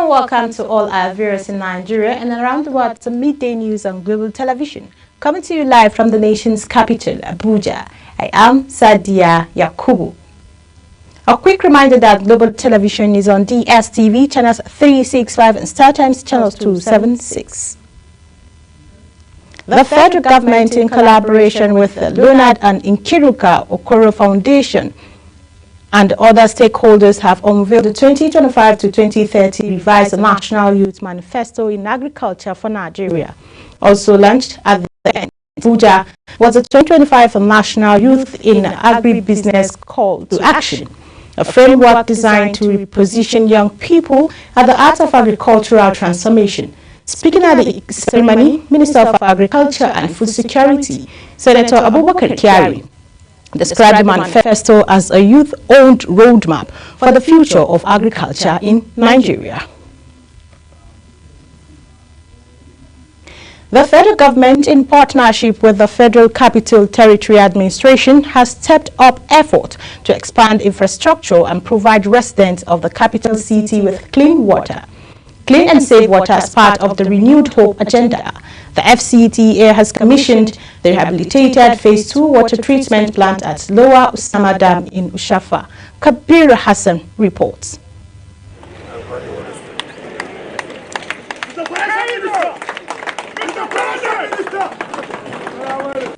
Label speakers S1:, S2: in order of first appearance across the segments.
S1: very welcome to all our viewers in Nigeria and around the world to Midday News on Global Television. Coming to you live from the nation's capital, Abuja. I am Sadia Yakubu. A quick reminder that Global Television is on DSTV channels 365 and StarTimes channels 276. The federal government, in collaboration with the Leonard and Nkiruka Okoro Foundation and other stakeholders, have unveiled the 2025 to 2030 revised National Youth Manifesto in Agriculture for Nigeria. Also launched at the end, Abuja was the 2025 National Youth in Agribusiness Call to Action, a framework designed to reposition young people at the heart of agricultural transformation. Speaking at the ceremony, Minister of Agriculture and Food Security, Senator Abubakar Kyari, described the manifesto as a youth-owned roadmap for the future of agriculture in Nigeria. The federal government, in partnership with the Federal Capital Territory Administration, has stepped up effort to expand infrastructure and provide residents of the capital city with clean water. Clean and safe water as part of the Renewed Hope agenda. The FCTA has commissioned the rehabilitated Phase 2 water treatment plant at Lower Usama Dam in Ushafa. Kabir Hassan reports.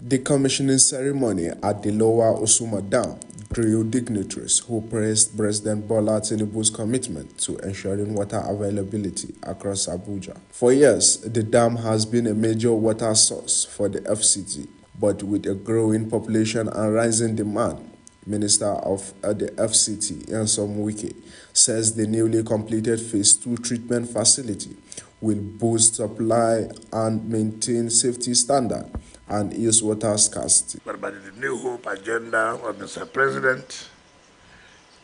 S2: The commissioning ceremony at the Lower Usama Dam drew dignitaries who praised President Bola Tinubu's commitment to ensuring water availability across Abuja. For years, the dam has been a major water source for the FCT, but with a growing population and rising demand, Minister of the FCT, Nyesom Wike, says the newly completed Phase 2 treatment facility will boost supply and maintain safety standards and ease water scarcity.
S3: But by the New Hope agenda of Mr. President,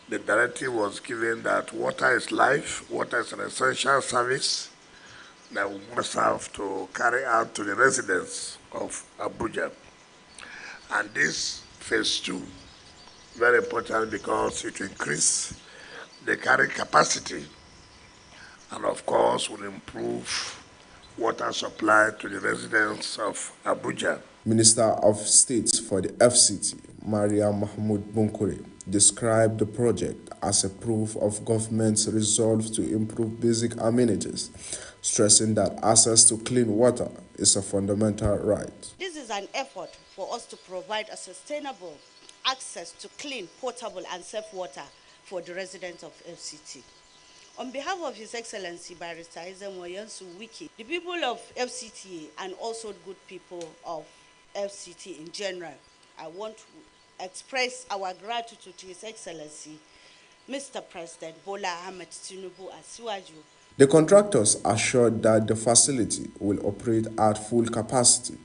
S3: the directive was given that water is life, water is an essential service that we must have to carry out to the residents of Abuja. And this Phase 2, very important because it will increase the carrying capacity and of course will improve water supply to the residents of Abuja.
S2: Minister of State for the FCT, Maria Mahmoud Bunkure, described the project as a proof of government's resolve to improve basic amenities, stressing that access to clean water is a fundamental right.
S4: This is an effort for us to provide a sustainable access to clean, potable and safe water for the residents of FCT. On behalf of His Excellency Barrister Nyesom Wike, the people of FCT and also good people of FCT in general, I want to express our gratitude to His Excellency, Mr. President Bola Ahmed Tinubu Asiwaju.
S2: The contractors assured that the facility will operate at full capacity,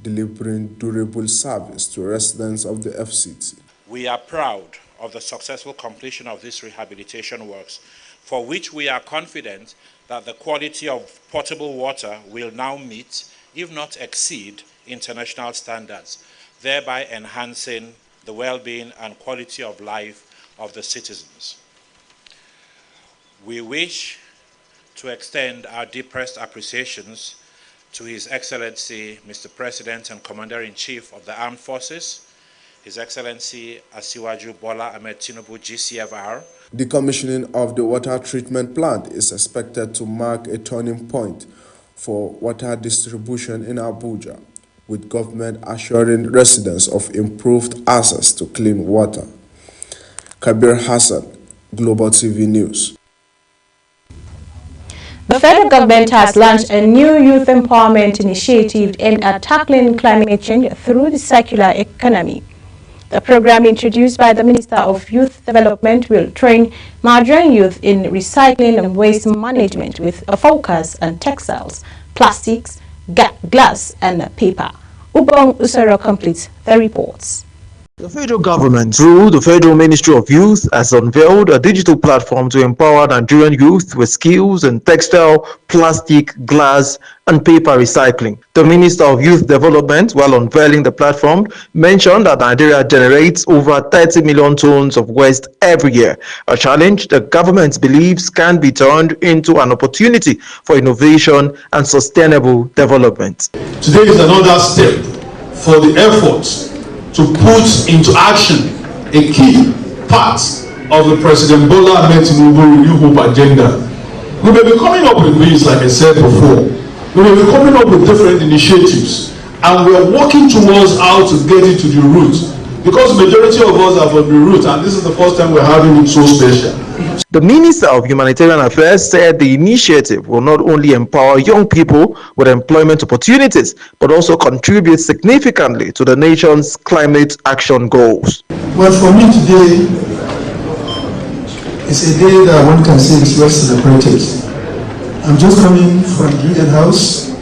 S2: delivering durable service to residents of the FCT.
S5: We are proud of the successful completion of this rehabilitation works, for which we are confident that the quality of potable water will now meet, if not exceed, international standards, thereby enhancing the well-being and quality of life of the citizens. We wish to extend our deepest appreciations to His Excellency, Mr. President and Commander-in-Chief of the Armed Forces, His Excellency Asiwaju Bola Ahmed Tinubu GCFR.
S2: The commissioning of the water treatment plant is expected to mark a turning point for water distribution in Abuja, with government assuring residents of improved access to clean water. Kabir Hassan, Global TV News.
S1: The federal government has launched a new youth empowerment initiative aimed at tackling climate change through the circular economy. The program, introduced by the Minister of Youth Development, will train Nigerian youth in recycling and waste management with a focus on textiles, plastics, glass and paper. Ubong Usero completes the reports.
S6: The federal government, through the Federal Ministry of Youth, has unveiled a digital platform to empower Nigerian youth with skills in textile, plastic, glass, and paper recycling. The Minister of Youth Development, while unveiling the platform, mentioned that Nigeria generates over 30 million tons of waste every year, a challenge the government believes can be turned into an opportunity for innovation and sustainable development.
S7: Today is another step for the efforts to put into action a key part of the President Bola Ahmed Tinubu Renew Hope agenda. We may be coming up with these, like I said before. We may be coming up with different initiatives, and we are working towards how to get it to the root. Because the majority of us are from the root, and this is the first time we're having it so special.
S6: The Minister of Humanitarian Affairs said the initiative will not only empower young people with employment opportunities, but also contribute significantly to the nation's climate action goals.
S8: Well, for me today, it's a day that one can say is well celebrated. I'm just coming from the Eden House,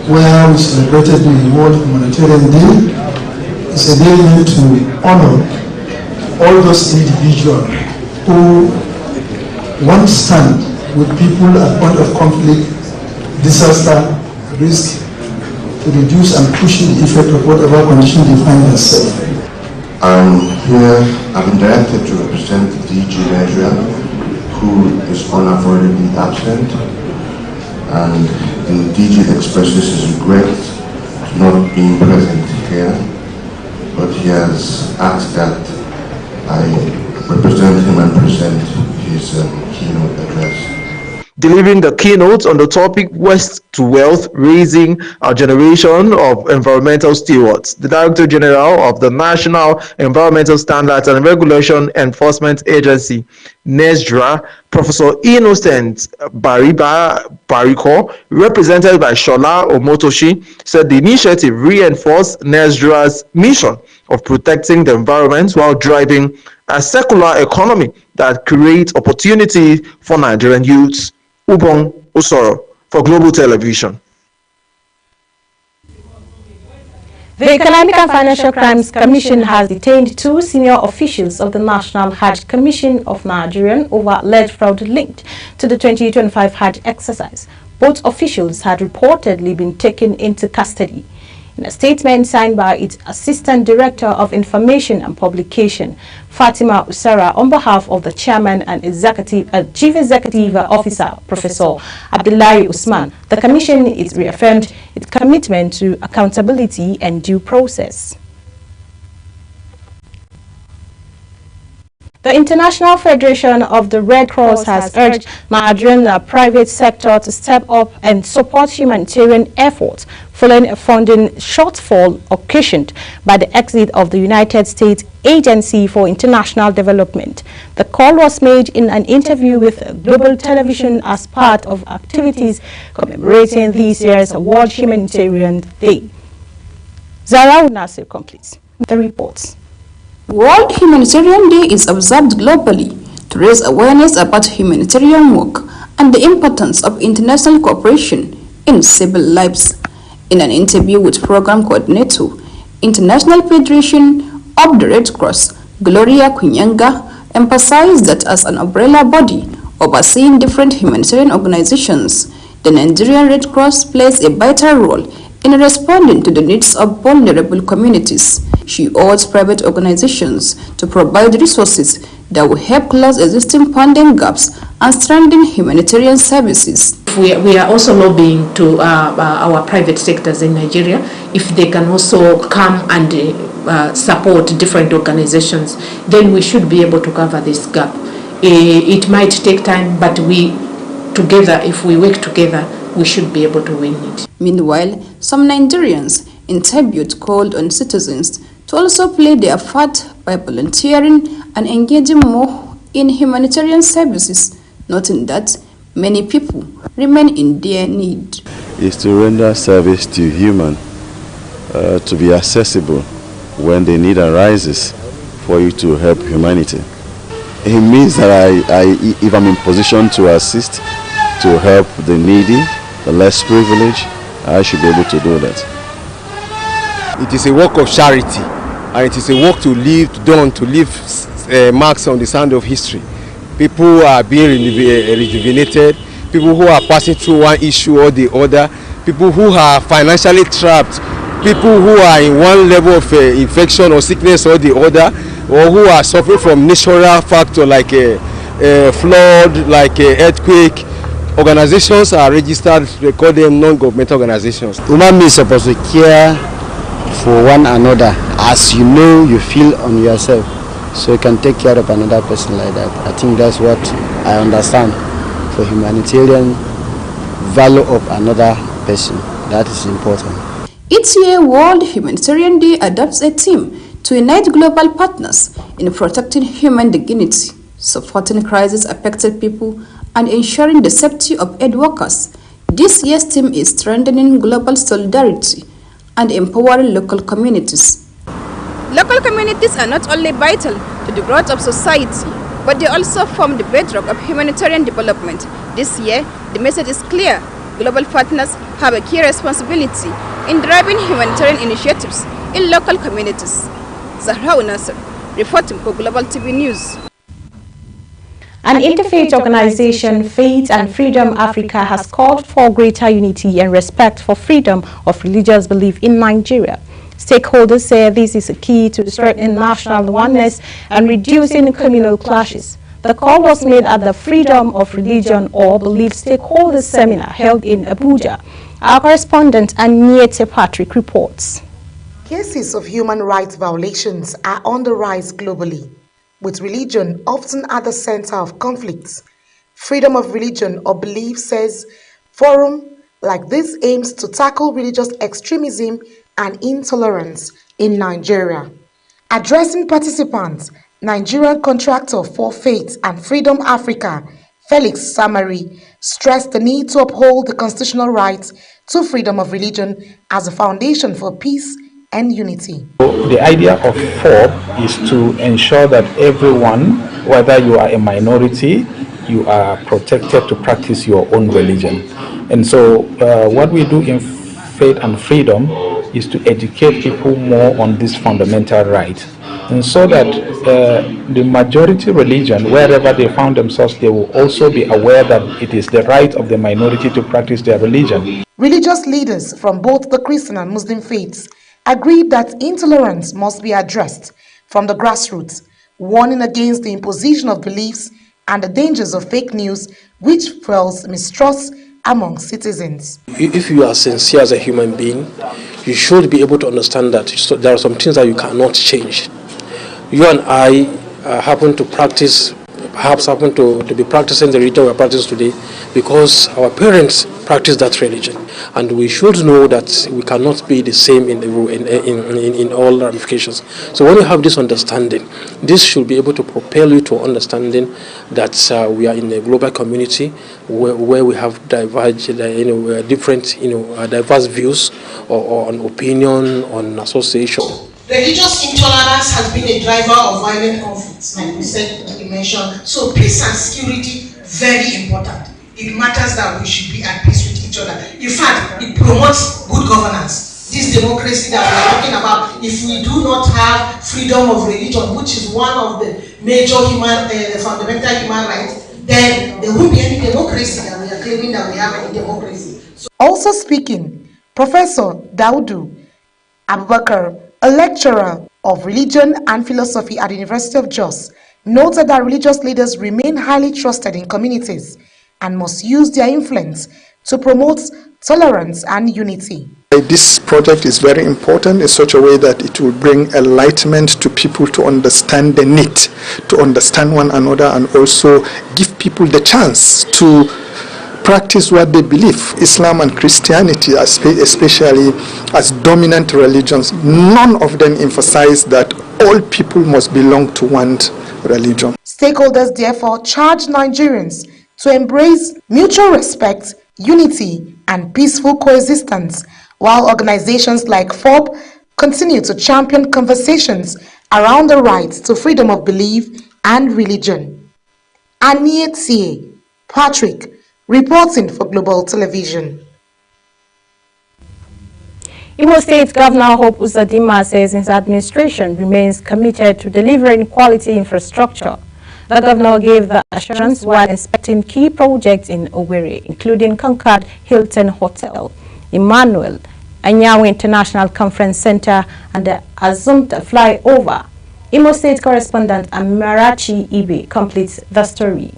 S8: where we celebrated the World Humanitarian Day. It's a day meant to honor all those individuals who want to stand with people at point of conflict, disaster, risk, to reduce and cushion the effect of whatever condition they find themselves.
S9: I'm directed to represent DG Nigeria, who is unavoidably absent, and the DG expresses his regret to not being present here, but he has asked that I represent him and present his keynote address.
S6: Delivering the keynote on the topic Waste to Wealth, Raising a Generation of Environmental Stewards, the Director General of the National Environmental Standards and Regulation Enforcement Agency, NESDRA, Professor Innocent Bariko, represented by Shola Omotoshi, said the initiative reinforced NESDRA's mission of protecting the environment while driving a secular economy that creates opportunity for Nigerian youths. Ubong Usoro for Global Television.
S1: The Economic and Financial Crimes Commission has detained 2 senior officials of the National Hajj Commission of Nigeria over alleged fraud linked to the 2025 Hajj exercise. Both officials had reportedly been taken into custody. In a statement signed by its Assistant Director of Information and Publication, Fatima Usara, on behalf of the Chairman and Chief Executive Officer, Professor Abdullahi Usman, the Commission is reaffirmed its commitment to accountability and due process. The International Federation of the Red Cross has urged Nigerian private sector to step up and support humanitarian efforts following a funding shortfall occasioned by the exit of the United States Agency for International Development. The call was made in an interview with Global Television as part of activities commemorating this year's World Humanitarian Day. Zara Nasir completes the reports.
S10: World Humanitarian Day is observed globally to raise awareness about humanitarian work and the importance of international cooperation in civil lives. In an interview with Program Coordinator, International Federation of the Red Cross, Gloria Kunyanga, emphasized that as an umbrella body overseeing different humanitarian organizations, the Nigerian Red Cross plays a vital role in responding to the needs of vulnerable communities. She urged private organizations to provide resources that will help close existing funding gaps and strengthen humanitarian services.
S11: We are also lobbying to our private sectors in Nigeria if they can also come and support different organizations, then we should be able to cover this gap. It might take time, but if we work together, we should be able to win it.
S10: Meanwhile, some Nigerians interviewed called on citizens to also play their part by volunteering and engaging more in humanitarian services, noting that many people remain in their need.
S12: Is to render service to human, to be accessible when the need arises for you to help humanity. It means that if I'm in position to assist, to help the needy, the less privileged, I should be able to do that.
S13: It is a work of charity and it is a work to leave marks on the sand of history. People are being rejuvenated, people who are passing through one issue or the other, people who are financially trapped, people who are in one level of infection or sickness or the other, or who are suffering from natural factor like a flood, like a earthquake. Organizations are registered, they call them non-governmental organizations.
S14: Human beings are supposed to care for one another as you know you feel on yourself, so you can take care of another person like that. I think that's what I understand for humanitarian value of another person. That is important.
S10: Each year, World Humanitarian Day adopts a theme to unite global partners in protecting human dignity, supporting crisis-affected people, and ensuring the safety of aid workers. This year's theme is strengthening global solidarity and empowering local communities. Local communities are not only vital to the growth of society, but they also form the bedrock of humanitarian development. This year, the message is clear. Global partners have a key responsibility in driving humanitarian initiatives in local communities. Zahra Unasser, reporting for Global TV News.
S1: An interfaith organization, Faith and Freedom Africa, has called for greater unity and respect for freedom of religious belief in Nigeria. Stakeholders say this is a key to strengthening national oneness and reducing communal clashes. The call was made at the Freedom of Religion or Belief Stakeholders Seminar held in Abuja. Our correspondent Aniete Patrick reports.
S15: Cases of human rights violations are on the rise globally, with religion often at the center of conflicts. Freedom of Religion or Belief says forum like this aims to tackle religious extremism and intolerance in Nigeria. Addressing participants, Nigerian contractor for Faith and Freedom Africa, Felix Samari, stressed the need to uphold the constitutional right to freedom of religion as a foundation for peace and unity.
S16: The idea of FOB is to ensure that everyone, whether you are a minority, you are protected to practice your own religion. And so what we do in Faith and Freedom is to educate people more on this fundamental right. And so that the majority religion, wherever they found themselves, they will also be aware that it is the right of the minority to practice their religion.
S15: Religious leaders from both the Christian and Muslim faiths agreed that intolerance must be addressed from the grassroots, warning against the imposition of beliefs and the dangers of fake news, which fuels mistrust among citizens.
S17: If you are sincere as a human being, you should be able to understand that there are some things that you cannot change. You and I happen to practice, perhaps happen to be practicing the religion we are practicing today because our parents practice that religion. And we should know that we cannot be the same in all ramifications. So when you have this understanding, this should be able to propel you to understanding that we are in a global community where we have diverse views on opinion, on association.
S18: Religious intolerance has been a driver of violent conflicts, like we said, like you mentioned. So peace and security, very important. It matters that we should be at peace with each other. In fact, it promotes good governance. This democracy that we are talking about, if we do not have freedom of religion, which is one of the major fundamental human rights, then there won't be any democracy that we are claiming that we have any democracy.
S15: Also speaking, Professor Daudu Abubakar, a lecturer of religion and philosophy at the University of Jos, noted that religious leaders remain highly trusted in communities and must use their influence to promote tolerance and unity.
S19: This project is very important in such a way that it will bring enlightenment to people to understand the need, to understand one another, and also give people the chance to practice what they believe. Islam and Christianity, especially as dominant religions, none of them emphasize that all people must belong to one religion.
S15: Stakeholders therefore charge Nigerians to embrace mutual respect, unity, and peaceful coexistence, while organizations like FOB continue to champion conversations around the right to freedom of belief and religion. Aniete Patrick, reporting for Global Television.
S1: Imo State Governor Hope Uzodinma says his administration remains committed to delivering quality infrastructure. The governor gave the assurance while inspecting key projects in Owerri, including Concord Hilton Hotel, Emmanuel Anyanwu International Conference Center, and the Azumta flyover. Imo State correspondent Amarachi Ibe completes the story.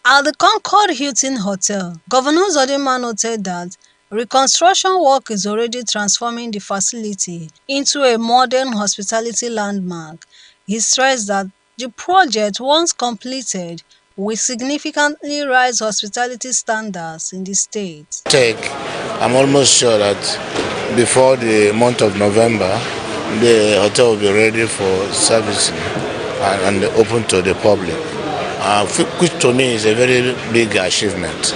S20: At the Concord Hilton Hotel, Governor Uzodinma noted that reconstruction work is already transforming the facility into a modern hospitality landmark. He stressed that the project, once completed, will significantly raise hospitality standards in the state.
S21: I'm almost sure that before the month of November, the hotel will be ready for servicing and open to the public, which to me is a very big achievement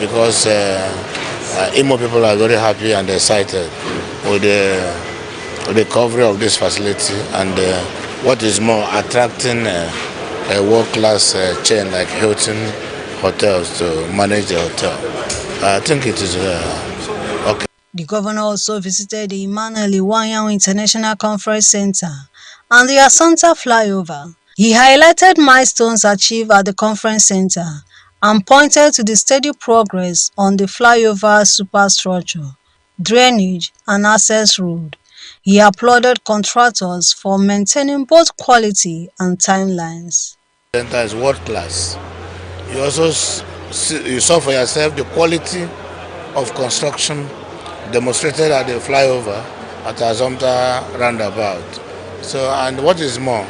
S21: because Imo people are very happy and excited with the recovery of this facility and what is more, attracting a world-class chain like Hilton Hotels to manage the hotel. I think it is okay.
S20: The governor also visited the Emmanuel Anyanwu International Conference Center and the Asanta flyover. He highlighted milestones achieved at the conference center and pointed to the steady progress on the flyover superstructure, drainage, and access road. He applauded contractors for maintaining both quality and timelines.
S21: The center is world class. You also you saw for yourself the quality of construction demonstrated at the flyover at Azumta roundabout. So, and what is more,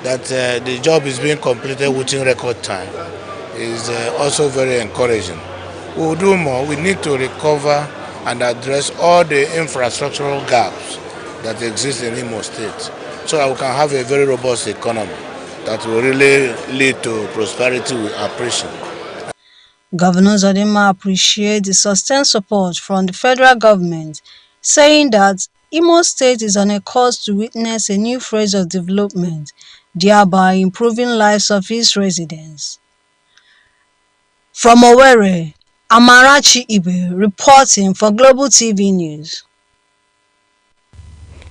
S21: that the job is being completed within record time is also very encouraging. We will do more. We need to recover and address all the infrastructural gaps that exist in Imo State so that we can have a very robust economy that will really lead to prosperity we appreciate.
S20: Governor Uzodinma appreciates the sustained support from the federal government, saying that Imo State is on a course to witness a new phase of development, thereby improving lives of its residents. From Owerri, Amarachi Ibe reporting for Global TV News.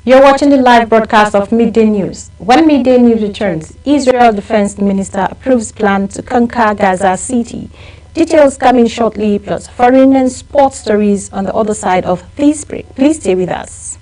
S1: You're watching the live broadcast of Midday News. When Midday News returns, Israel Defense Minister approves plan to conquer Gaza City. Details coming shortly, plus foreign and sports stories on the other side of this break. Please stay with us.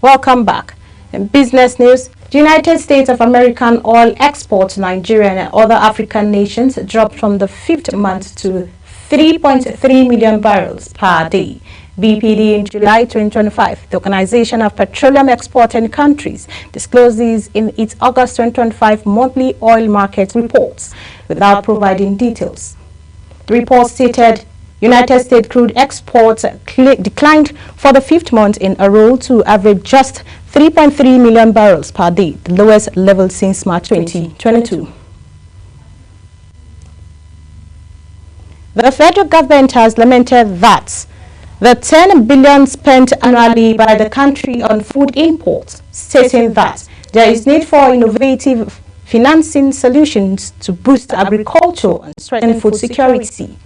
S1: Welcome back. In business news, the United States of American oil exports to Nigeria and other African nations dropped from the fifth month to 3.3 million barrels per day. BPD in July 2025, the Organization of Petroleum Exporting Countries, disclosed these in its August 2025 monthly oil market reports without providing details. The report stated United States crude exports declined for the fifth month in a row to average just 3.3 million barrels per day, the lowest level since March 2022. The federal government has lamented that the 10 billion spent annually by the country on food imports, stating that there is need for innovative financing solutions to boost agriculture and strengthen food security.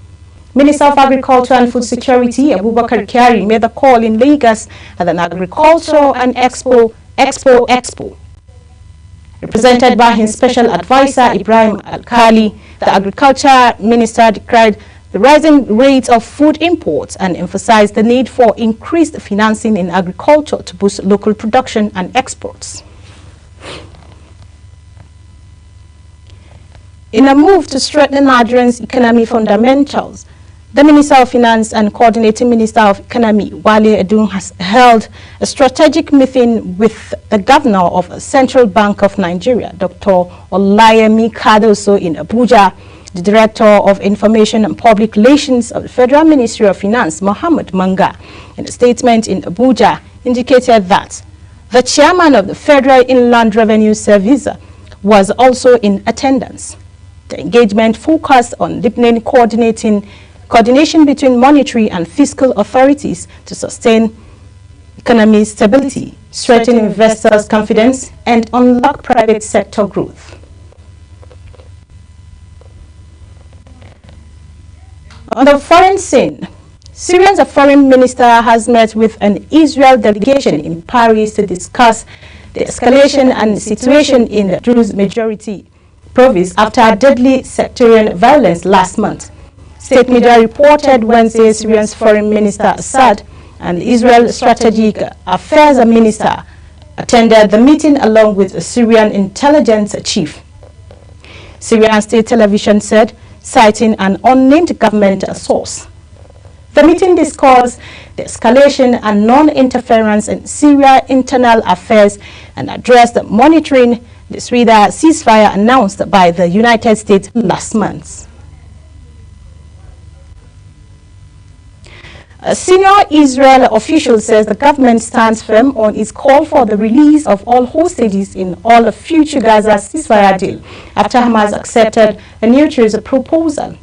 S1: Minister of Agriculture and Food Security, Abubakar Kyari, made the call in Lagos at an agriculture and expo. Represented by his special advisor, Ibrahim Alkali, the agriculture minister decried the rising rates of food imports and emphasized the need for increased financing in agriculture to boost local production and exports. In a move to strengthen Nigeria's economic fundamentals, the Minister of Finance and Coordinating Minister of Economy, Wale Edun, has held a strategic meeting with the Governor of Central Bank of Nigeria, Dr. Olayemi Cardoso, in Abuja. The Director of Information and Public Relations of the Federal Ministry of Finance, Mohammed Manga, in a statement in Abuja, indicated that the Chairman of the Federal Inland Revenue Service was also in attendance. The engagement focused on deepening coordination between monetary and fiscal authorities to sustain economic stability, strengthen investors' confidence, and unlock private sector growth. On the foreign scene, Syria's foreign minister has met with an Israel delegation in Paris to discuss the escalation and situation in the Druze majority province after deadly sectarian violence last month. State media reported Wednesday Syria's foreign minister Assad and Israel strategic affairs minister attended the meeting along with a Syrian intelligence chief. Syrian state television said, citing an unnamed government source. The meeting discussed the escalation and non-interference in Syria's internal affairs and addressed the monitoring the Syria ceasefire announced by the United States last month. A senior Israel official says the government stands firm on its call for the release of all hostages in all future Gaza ceasefire deal after Hamas accepted a neutral proposal.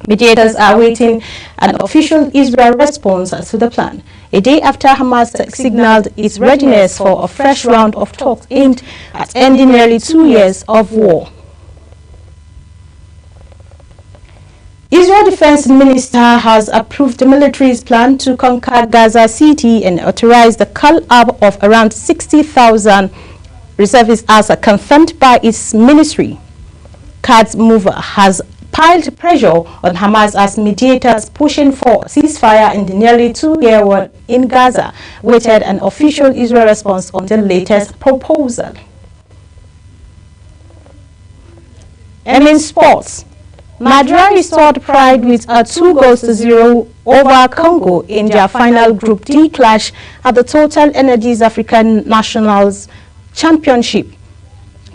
S1: Mediators are waiting an official Israel response to the plan, a day after Hamas signaled its readiness for a fresh round of talks aimed at ending nearly 2 years of war. Israel Defense Minister has approved the military's plan to conquer Gaza City and authorized the call-up of around 60,000 reservists as confirmed by its ministry. Quds move has piled pressure on Hamas as mediators pushing for ceasefire in the nearly 2-year war in Gaza waited an official Israel response on the latest proposal. And in sports, Madrid restored pride with a 2-0 over Congo in their final Group D clash at the Total Energies African Nationals Championship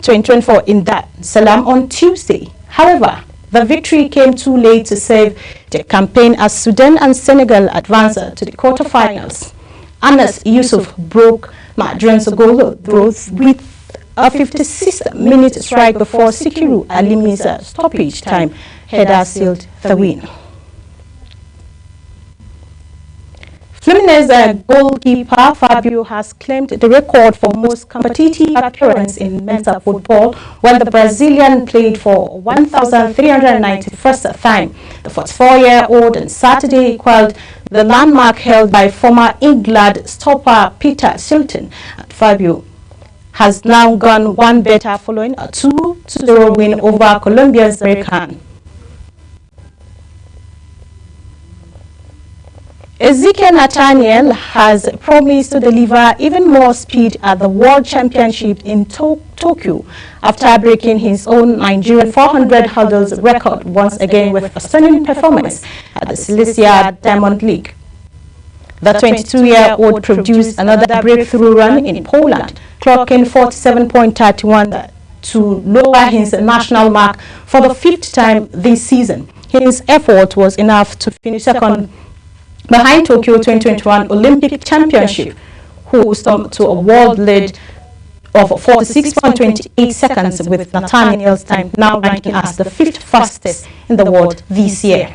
S1: 2024 in Dar es Salaam on Tuesday. However, the victory came too late to save their campaign as Sudan and Senegal advanced to the quarterfinals. Anas Yusuf broke Madrid's goal with a 56-minute strike before Sikiru Alimi's stoppage time header sealed the win. Fluminense goalkeeper Fabio has claimed the record for most competitive appearance in men's football when the Brazilian played for 1,391st time. The 44-year-old on Saturday equaled the landmark held by former England stopper Peter Shilton. And Fabio has now gone one better following a 2-0 win over Colombia's American. Ezekiel Nathaniel has promised to deliver even more speed at the World Championship in Tokyo after breaking his own Nigerian 400 hurdles record once again with a stunning performance at the Silesia Diamond League. The 22-year-old produced another breakthrough run in Poland, clocking 47.31 to lower his national mark for the 5th time this season. His effort was enough to finish second behind Tokyo 2021 Olympic Championship, who stopped to a world lead of 46.28 seconds, with Nathaniel's time now ranking as the 5th fastest in the world this year.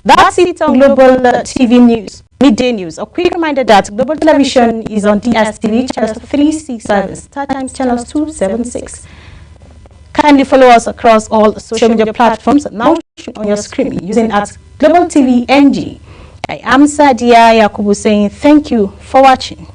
S1: That's it on Global TV News, Midday News. A quick reminder that Global Television is on DSTV, channels 365, StarTimes, channels 276. Kindly follow us across all social media platforms now on your screen using at Global TV NG. I am Sadia Yakubu saying thank you for watching.